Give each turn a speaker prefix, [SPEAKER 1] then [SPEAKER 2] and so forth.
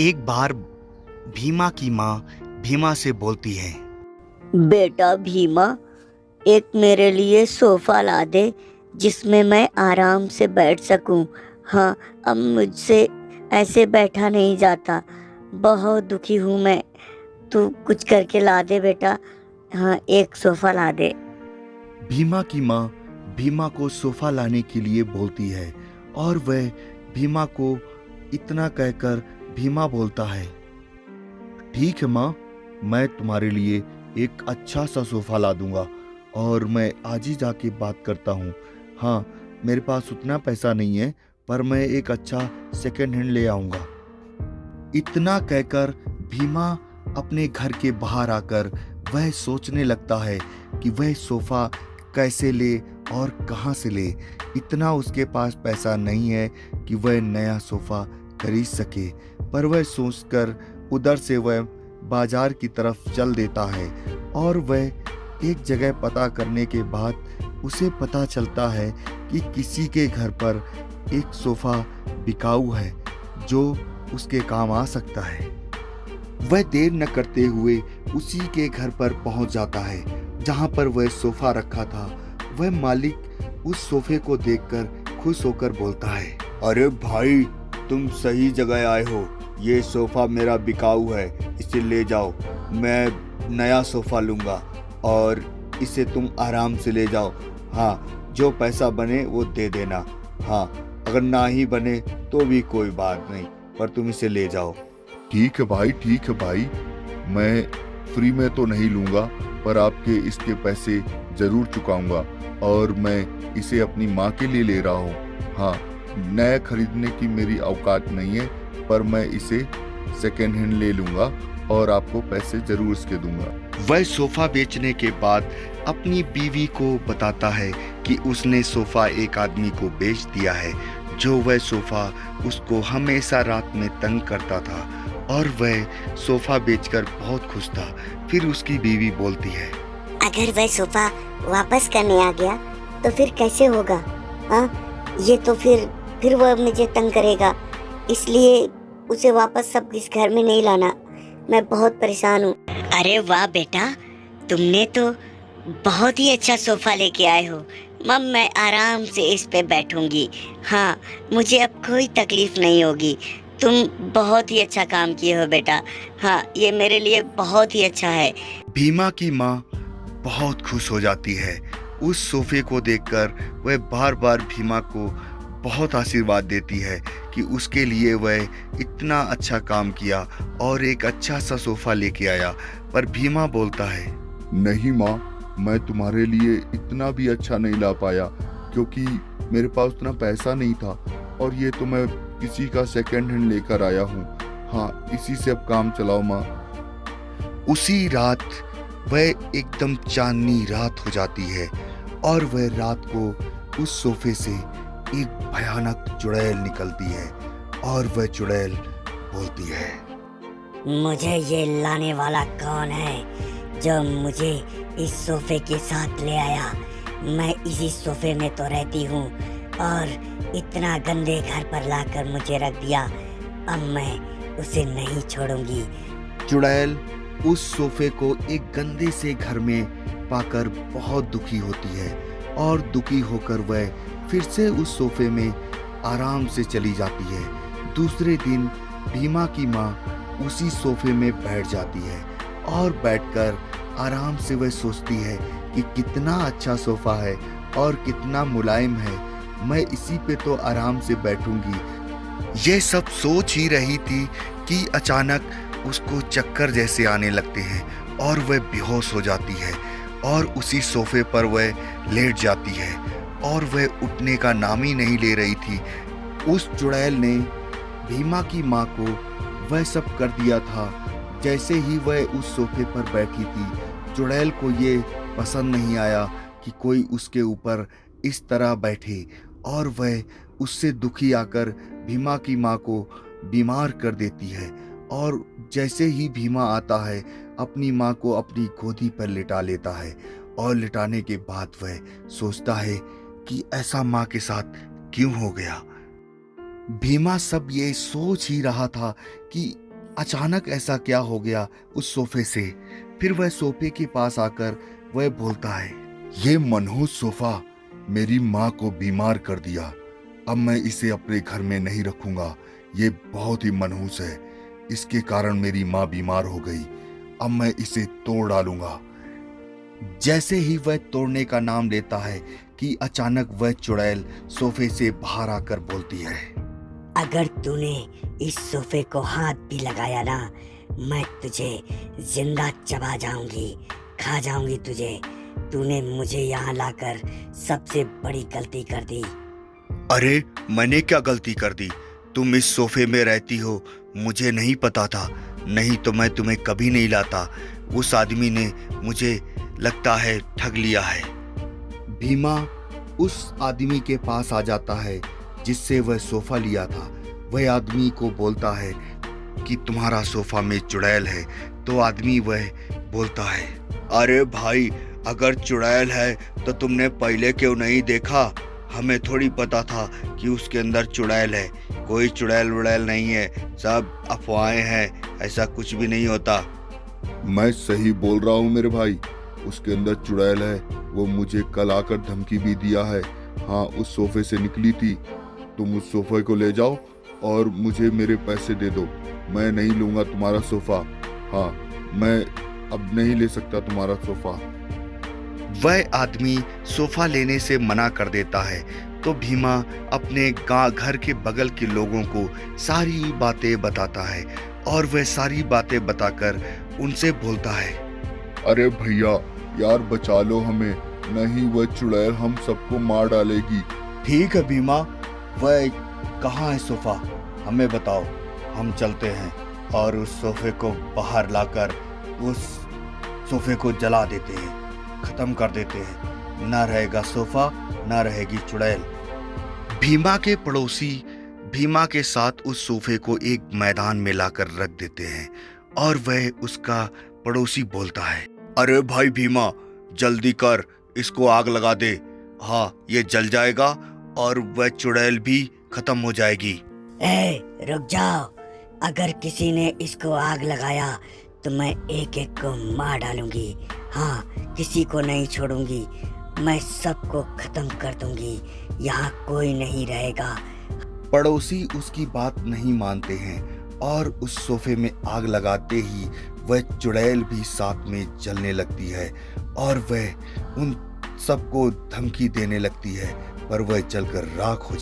[SPEAKER 1] एक बार भीमा की माँ भीमा से बोलती है।
[SPEAKER 2] बेटा भीमा, एक मेरे लिए सोफा ला दे जिसमें मैं आराम से बैठ सकूं। हाँ, अब मुझसे ऐसे बैठा नहीं जाता। बहुत दुखी हूँ मैं। तू कुछ करके ला दे बेटा। हाँ, एक सोफा ला दे।
[SPEAKER 1] भीमा की माँ भीमा को सोफा लाने के लिए बोलती है और वह भीमा को इतना कहकर भीमा बोलता है, ठीक है माँ, मैं तुम्हारे लिए एक अच्छा सा सोफा ला दूंगा और मैं आज ही जाके बात करता हूँ। हाँ, मेरे पास उतना पैसा नहीं है, पर मैं एक अच्छा सेकंड हैंड ले आऊंगा। इतना कहकर भीमा अपने घर के बाहर आकर वह सोचने लगता है कि वह सोफा कैसे ले और कहाँ से ले। इतना उसके पास पैसा नहीं है कि वह नया सोफा खरीद सके, पर वह सोचकर उधर से वह बाजार की तरफ चल देता है और वह एक जगह पता करने के बाद उसे पता चलता है कि किसी के घर पर एक सोफा बिकाऊ है जो उसके काम आ सकता है। वह देर न करते हुए उसी के घर पर पहुंच जाता है जहां पर वह सोफा रखा था। वह मालिक उस सोफे को देखकर खुश होकर बोलता है, अरे भाई, तुम सही जगह आए हो। ये सोफा मेरा बिकाऊ है, इसे ले जाओ। मैं नया सोफा लूंगा और इसे तुम आराम से ले जाओ। हाँ, जो पैसा बने वो दे देना। हाँ, अगर ना ही बने तो भी कोई बात नहीं, पर तुम इसे ले जाओ।
[SPEAKER 3] ठीक है भाई, ठीक है भाई, मैं फ्री में तो नहीं लूँगा, पर आपके इसके पैसे ज़रूर चुकाऊंगा और मैं इसे अपनी माँ के लिए ले रहा हूँ। हाँ, नया खरीदने की मेरी औकात नहीं है, पर मैं इसे सेकेंड हैंड ले लूँगा और आपको पैसे ज़रूर इसके दूंगा।
[SPEAKER 1] वह सोफा बेचने के बाद अपनी बीवी को बताता है कि उसने सोफा एक आदमी को बेच दिया है, जो वह सोफा उसको हमेशा रात में तंग करता था और वह सोफा बेचकर बहुत खुश था। फिर उसकी बीवी बोलती है,
[SPEAKER 2] अगर वह सोफा वापस करने आ गया तो फिर कैसे होगा? हाँ, ये तो फिर वह मुझे तंग करेगा, इसलिए उसे वापस सब इस घर में नहीं लाना। मैं बहुत परेशान हूँ। अरे वाह बेटा, तुमने तो बहुत ही अच्छा सोफा लेके आए हो। मम, मैं आराम से इस पे बैठूंगी। हाँ, मुझे अब कोई तकलीफ नहीं होगी। तुम बहुत ही अच्छा काम किए हो बेटा। हाँ, ये मेरे लिए बहुत ही अच्छा है।
[SPEAKER 1] भीमा की माँ बहुत खुश हो जाती है। उस सोफे को देखकर वह बार बार भीमा को बहुत आशीर्वाद देती है कि उसके लिए वह इतना अच्छा काम किया और एक अच्छा सा सोफा लेके आया। पर भीमा बोलता है,
[SPEAKER 3] नहीं माँ, मैं तुम्हारे लिए इतना भी अच्छा नहीं ला पाया क्योंकि मेरे पास उतना पैसा नहीं था और ये तो मैं किसी का सेकंड हैंड लेकर आया हूँ। हाँ, इसी से अब काम चलाओ माँ।
[SPEAKER 1] उसी रात वह एकदम चांदनी रात हो जाती है और वह रात को उस सोफे से एक भयानक चुड़ैल निकलती है और वह चुड़ैल बोलती है,
[SPEAKER 2] मुझे ये लाने वाला कौन है जो मुझे इस सोफे के साथ ले आया? मैं इसी सोफे में तो रहती हूँ और इतना गंदे घर पर लाकर मुझे रख दिया। अब मैं उसे नहीं छोड़ूंगी।
[SPEAKER 1] चुड़ैल उस सोफे को एक गंदे से घर में पाकर बहुत दुखी होती है और दुखी होकर वह फिर से उस सोफे में आराम से चली जाती है। दूसरे दिन भीमा की माँ उसी सोफे में बैठ जाती है और बैठकर आराम से वह सोचती है कि कितना अच्छा सोफा है और कितना मुलायम है, मैं इसी पे तो आराम से बैठूंगी। यह सब सोच ही रही थी कि अचानक उसको चक्कर जैसे आने लगते हैं और वह बेहोश हो जाती है और उसी सोफे पर वह लेट जाती है और वह उठने का नाम ही नहीं ले रही थी। उस चुड़ैल ने भीमा की माँ को वह सब कर दिया था। जैसे ही वह उस सोफे पर बैठी थी, चुड़ैल को ये पसंद नहीं आया कि कोई उसके ऊपर इस तरह बैठे और वह उससे दुखी आकर भीमा की माँ को बीमार कर देती है। और जैसे ही भीमा आता है, अपनी माँ को अपनी गोदी पर लिटा लेता है और लिटाने के बाद वह सोचता है कि ऐसा माँ के साथ क्यों हो गया। भीमा सब ये सोच ही रहा था कि अचानक ऐसा क्या हो गया उस सोफे से। फिर वह सोफे के पास आकर वह बोलता है,
[SPEAKER 3] ये मनहूस सोफा मेरी माँ को बीमार कर दिया। अब मैं इसे अपने घर में नहीं रखूंगा। ये बहुत ही मनहूस है। इसके कारण मेरी माँ बीमार हो गई। अब मैं इसे तोड़ डालूंगा।
[SPEAKER 1] जैसे ही वह तोड़ने का नाम लेता है कि अचानक वह चुड़ैल सोफे से बाहर आकर बोलती है,
[SPEAKER 2] अगर तूने इस सोफे को हाथ भी लगाया ना, मैं तुझे जिंदा चबा जाऊंगी, खा जाऊंगी तुझे। तूने मुझे यहाँ लाकर सबसे बड़ी गलती कर दी।
[SPEAKER 1] अरे मैंने क्या गलती कर दी? तुम इस सोफे में रहती हो, मुझे नहीं पता था। नहीं तो मैं तुम्हें कभी नहीं लाता। उस आदमी ने मुझे लगता है ठग लिया है। भीमा उस आदमी के पास आ जाता है जिससे वह सोफा लिया था। वह आदमी को बोलता है कि तुम्हारा सोफा में चुड़ैल है। तो आदमी वह बोलता है, अरे भाई, अगर चुड़ैल है तो तुमने पहले क्यों नहीं देखा? हमें थोड़ी पता था कि उसके अंदर चुड़ैल है। कोई चुड़ैल वुड़ैल नहीं है, सब अफवाहें हैं, ऐसा कुछ भी नहीं होता।
[SPEAKER 3] मैं सही बोल रहा हूँ मेरे भाई, उसके अंदर चुड़ैल है। वो मुझे कल आकर धमकी भी दिया है। हाँ, उस सोफे से निकली थी। तुम उस सोफे को ले जाओ और मुझे मेरे पैसे दे दो। मैं नहीं लूंगा तुम्हारा सोफा। हाँ, मैं अब नहीं ले सकता तुम्हारा सोफा।
[SPEAKER 1] वह आदमी सोफा लेने से मना कर देता है। तो भीमा अपने घर के बगल के लोगों को सारी बातें बताता है और वह सारी बातें बताकर उनसे बोलता है,
[SPEAKER 3] अरे भैया यार, बचा लो हमें, नहीं वह चुड़ैल हम सबको मार डालेगी।
[SPEAKER 1] ठीक है भीमा, वह कहाँ है सोफा? हमें बताओ, हम चलते हैं और उस सोफे को बाहर लाकर उस सोफे को जला देते हैं, खत्म कर देते हैं। ना रहेगा सोफा, ना रहेगी चुड़ैल। भीमा के पड़ोसी भीमा के साथ उस सोफे को एक मैदान में लाकर रख देते हैं और वह उसका पड़ोसी बोलता है, अरे भाई भीमा, जल्दी कर, इसको आग लगा दे। हाँ, ये जल जाएगा और वह चुड़ैल भी खत्म हो जाएगी।
[SPEAKER 2] रुक जाओ, अगर किसी ने इसको आग लगाया तो मैं एक एक को मार डालूंगी। हाँ, किसी को नहीं छोड़ूंगी, मैं सबको खत्म कर दूंगी। यहाँ कोई नहीं रहेगा।
[SPEAKER 1] पड़ोसी उसकी बात नहीं मानते हैं और उस सोफे में आग लगाते ही वह चुड़ैल भी साथ में जलने लगती है और वह उन सबको धमकी देने लगती है, पर वह जलकर राख हो